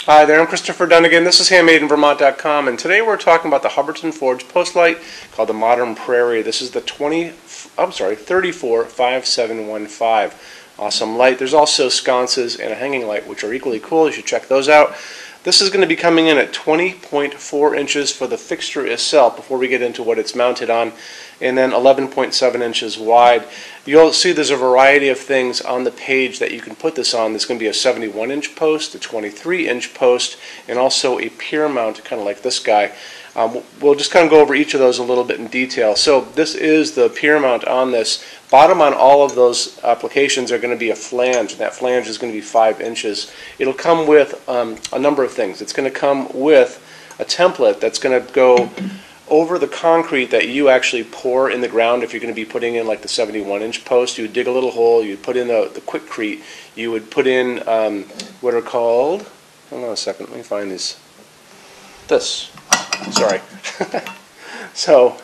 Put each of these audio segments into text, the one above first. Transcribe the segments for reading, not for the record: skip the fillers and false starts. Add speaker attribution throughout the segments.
Speaker 1: Hi there, I'm Christopher Dunnigan. This is HandmadeInVermont.com, and today we're talking about the Hubbardton Forge post light called the Modern Prairie. This is the 345715. Awesome light. There's also sconces and a hanging light, which are equally cool. You should check those out. This is going to be coming in at 20.4 inches for the fixture itself before we get into what it's mounted on, and then 11.7 inches wide. You'll see there's a variety of things on the page that you can put this on. There's going to be a 71-inch post, a 23-inch post, and also a pier mount, kind of like this guy. We'll just kind of go over each of those a little bit in detail. So this is the pier mount on this. Bottom on all of those applications are going to be a flange, and that flange is going to be 5 inches. It'll come with a number of things. It's going to come with a template that's going to go over the concrete that you actually pour in the ground. If you're going to be putting in like the 71-inch post, you would dig a little hole, you would put in the Quickcrete, you would put in what are called, hold on a second, let me find these. Sorry. So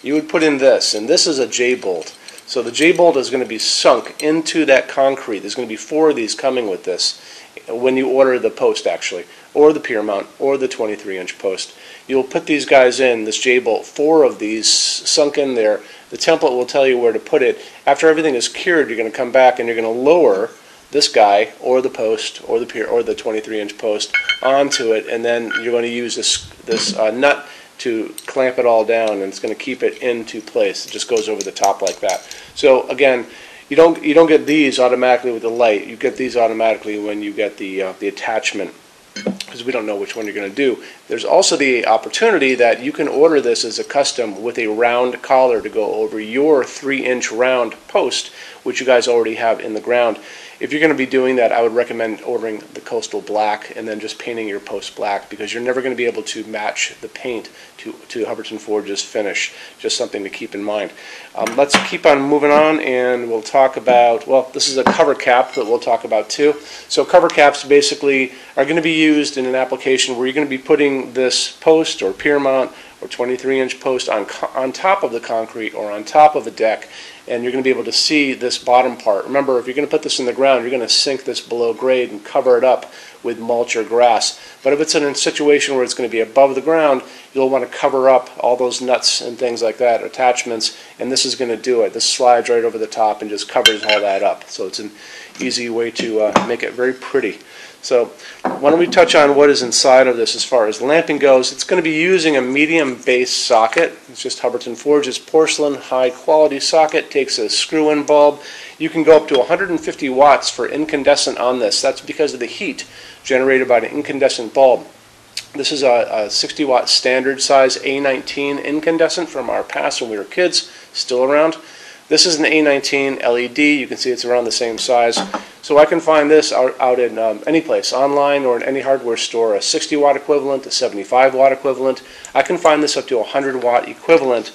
Speaker 1: you would put in this, and this is a J-bolt. So the J-bolt is going to be sunk into that concrete. There's going to be 4 of these coming with this when you order the post, actually, or the pier mount, or the 23-inch post. You'll put these guys in, this J-bolt, 4 of these sunk in there. The template will tell you where to put it. After everything is cured, you're going to come back and you're going to lower this guy, or the post, or the pier, or the 23-inch post onto it, and then you're going to use this nut to clamp it all down, and it's going to keep it into place. It just goes over the top like that. So again, you don't get these automatically with the light. You get these automatically when you get the attachment, because we don't know which one you're going to do. There's also the opportunity that you can order this as a custom with a round collar to go over your 3-inch round post, which you guys already have in the ground. If you're going to be doing that, I would recommend ordering the coastal black and then just painting your post black, because you're never going to be able to match the paint to Hubbardton Forge's finish. Just something to keep in mind. Let's keep on moving on, and we'll talk about, well, this is a cover cap that we'll talk about too. So cover caps basically are going to be used in an application where you're going to be putting this post or pier mount or 23-inch post on top of the concrete or on top of a deck, and you're going to be able to see this bottom part. Remember, if you're going to put this in the ground, you're going to sink this below grade and cover it up with mulch or grass. But if it's in a situation where it's going to be above the ground, you'll want to cover up all those nuts and things like that, attachments, and this is going to do it. This slides right over the top and just covers all that up. So it's an easy way to make it very pretty. So why don't we touch on what is inside of this as far as lamping goes. It's going to be using a medium base socket. It's just Hubbardton Forge's porcelain high quality socket. Takes a screw-in bulb. You can go up to 150 watts for incandescent on this. That's because of the heat generated by the incandescent bulb. This is a 60 watt standard size A19 incandescent from our past when we were kids, still around. This is an A19 LED. You can see it's around the same size. So I can find this out in any place, online or in any hardware store, a 60 watt equivalent, a 75 watt equivalent. I can find this up to a 100 watt equivalent.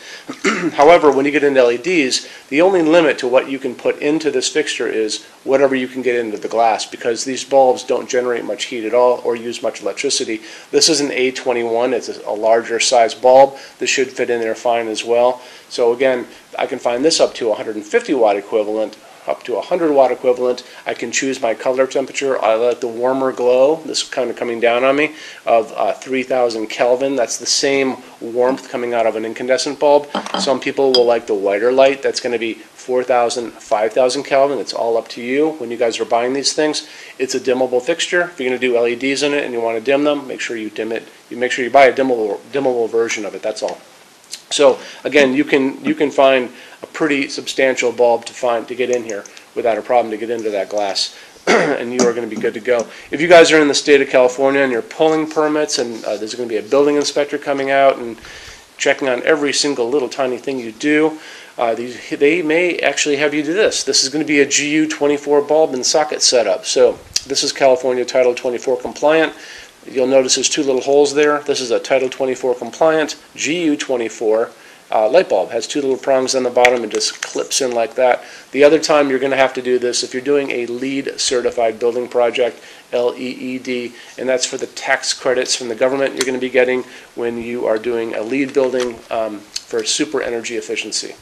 Speaker 1: However, when you get into LEDs, the only limit to what you can put into this fixture is whatever you can get into the glass, because these bulbs don't generate much heat at all or use much electricity. This is an A21. It's a larger size bulb. This should fit in there fine as well. So again, I can find this up to 150 watt equivalent, up to 100 watt equivalent. I can choose my color temperature. I like the warmer glow, this kind of coming down on me, of 3000 Kelvin. That's the same warmth coming out of an incandescent bulb. Some people will like the whiter light. That's going to be 4000, 5000 Kelvin. It's all up to you when you guys are buying these things. It's a dimmable fixture. If you're going to do LEDs in it and you want to dim them, make sure you dim it. You make sure you buy a dimmable version of it. That's all. So again, you can find a pretty substantial bulb to get in here without a problem, to get into that glass, and you are going to be good to go. If you guys are in the state of California and you're pulling permits, and there's going to be a building inspector coming out and checking on every single little tiny thing you do, they may actually have you do this. This is going to be a GU24 bulb and socket setup. So this is California Title 24 compliant. You'll notice there's 2 little holes there. This is a Title 24 compliant GU24 light bulb. Has 2 little prongs on the bottom and just clips in like that. The other time you're going to have to do this if you're doing a LEED certified building project, LEED, and that's for the tax credits from the government you're going to be getting when you are doing a LEED building for super energy efficiency.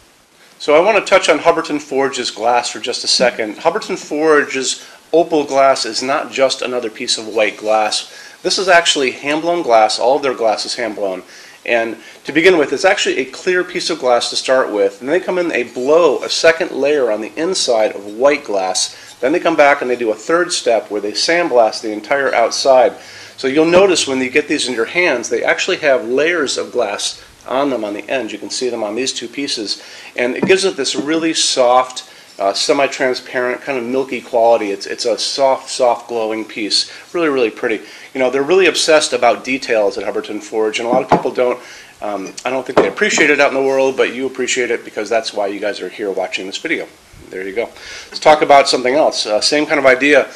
Speaker 1: So I want to touch on Hubbardton Forge's glass for just a second. Hubbardton Forge's opal glass is not just another piece of white glass. This is actually hand-blown glass. All of their glass is hand-blown. And to begin with, it's actually a clear piece of glass to start with. And they come in, they blow a second layer on the inside of white glass. Then they come back and they do a third step where they sandblast the entire outside. So you'll notice when you get these in your hands, they actually have layers of glass on them on the end. You can see them on these two pieces. And it gives it this really soft, semi-transparent, kind of milky quality. It's a soft, glowing piece. Really, really pretty. You know, they're really obsessed about details at Hubbardton Forge, and a lot of people don't. I don't think they appreciate it out in the world, but you appreciate it because that's why you guys are here watching this video. There you go. Let's talk about something else. Same kind of idea.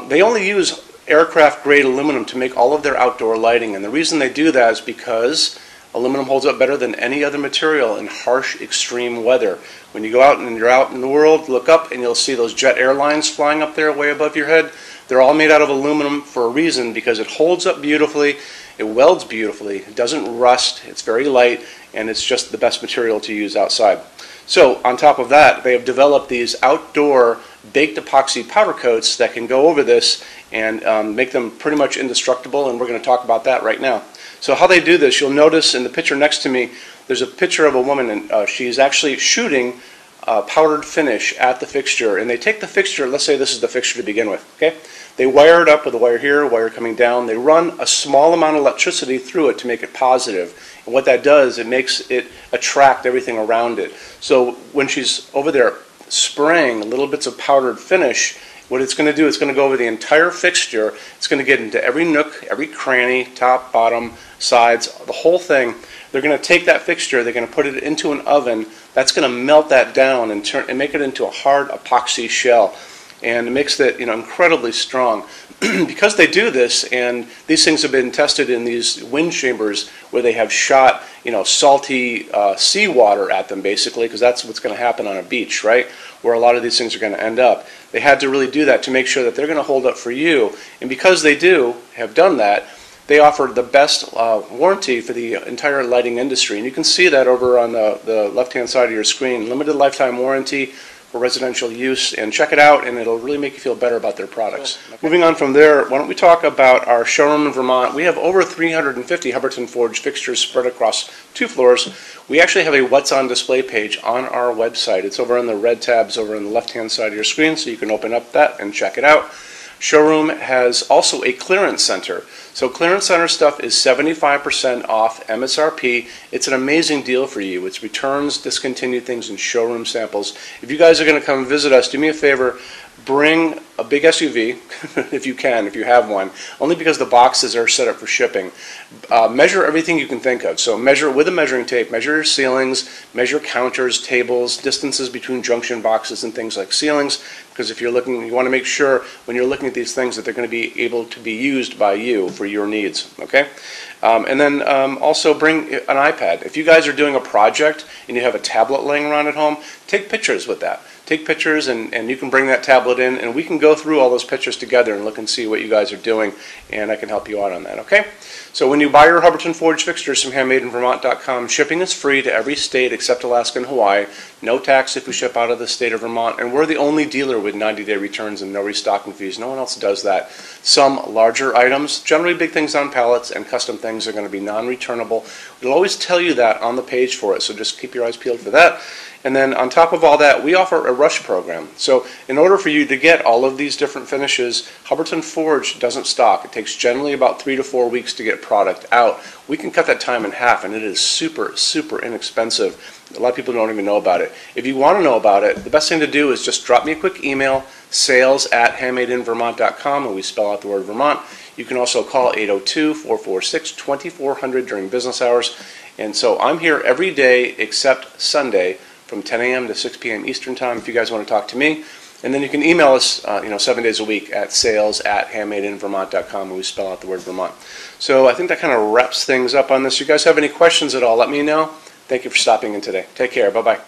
Speaker 1: They only use aircraft-grade aluminum to make all of their outdoor lighting, and the reason they do that is because aluminum holds up better than any other material in harsh, extreme weather. When you go out and you're out in the world, look up and you'll see those jet airlines flying up there way above your head. They're all made out of aluminum for a reason, because it holds up beautifully, it welds beautifully, it doesn't rust, it's very light, and it's just the best material to use outside. So on top of that, they have developed these outdoor baked epoxy powder coats that can go over this and make them pretty much indestructible, and we're going to talk about that right now. So how they do this, you'll notice in the picture next to me, there's a picture of a woman, and she's actually shooting powdered finish at the fixture. And they take the fixture, let's say this is the fixture to begin with, okay? They wire it up with a wire here, a wire coming down. They run a small amount of electricity through it to make it positive. And what that does, it makes it attract everything around it. So when she's over there spraying little bits of powdered finish, what it's going to do, it's going to go over the entire fixture. It's going to get into every nook, every cranny, top, bottom, sides, the whole thing. They're going to take that fixture, they're going to put it into an oven. That's going to melt that down and make it into a hard epoxy shell. And it makes it, incredibly strong. Because they do this, and these things have been tested in these wind chambers where they have shot, salty seawater at them, basically, because that's what's going to happen on a beach, right? Where a lot of these things are going to end up. They had to really do that to make sure that they're going to hold up for you. And because they have done that, they offer the best warranty for the entire lighting industry. And you can see that over on the left-hand side of your screen. Limited lifetime warranty for residential use, and check it out, and it'll really make you feel better about their products. Cool. Okay. Moving on from there, why don't we talk about our showroom in Vermont. We have over 350 Hubbardton Forge fixtures spread across 2 floors. We actually have a What's on Display page on our website. It's over in the red tabs over on the left-hand side of your screen, so you can open up that and check it out. Showroom has also a clearance center. So clearance center stuff is 75% off MSRP. It's an amazing deal for you. It's returns, discontinued things, and showroom samples. If you guys are going to come visit us, do me a favor, bring a big SUV, if you can, if you have one, only because the boxes are set up for shipping. Measure everything you can think of. So measure with a measuring tape, measure your ceilings, measure counters, tables, distances between junction boxes and things like ceilings, because if you're looking, you want to make sure when you're looking at these things that they're going to be able to be used by you for your needs, okay? And then also bring an iPad. If you guys are doing a project and you have a tablet laying around at home, take pictures with that. Take pictures, and you can bring that tablet in, and we can go through all those pictures together and look and see what you guys are doing, and I can help you out on that, okay? So when you buy your Hubbardton Forge fixtures from HandmadeInVermont.com, shipping is free to every state except Alaska and Hawaii. No tax if we ship out of the state of Vermont, and we're the only dealer with 90-day returns and no restocking fees. No one else does that. Some larger items, generally big things on pallets, and custom things are going to be non-returnable. We'll always tell you that on the page for it, so just keep your eyes peeled for that. And then on top of all that, we offer a rush program. So in order for you to get all of these different finishes, Hubbardton Forge doesn't stock. It takes generally about 3 to 4 weeks to get product out. We can cut that time in half, and it is super, super inexpensive. A lot of people don't even know about it. If you want to know about it, the best thing to do is just drop me a quick email, sales@HandmadeInVermont.com, and we spell out the word Vermont. You can also call 802-446-2400 during business hours. And so I'm here every day except Sunday, from 10 a.m. to 6 p.m. Eastern Time if you guys want to talk to me. And then you can email us 7 days a week at sales@HandmadeInVermont.com, and we spell out the word Vermont. So I think that kind of wraps things up on this. You guys have any questions at all, let me know. Thank you for stopping in today. Take care. Bye-bye.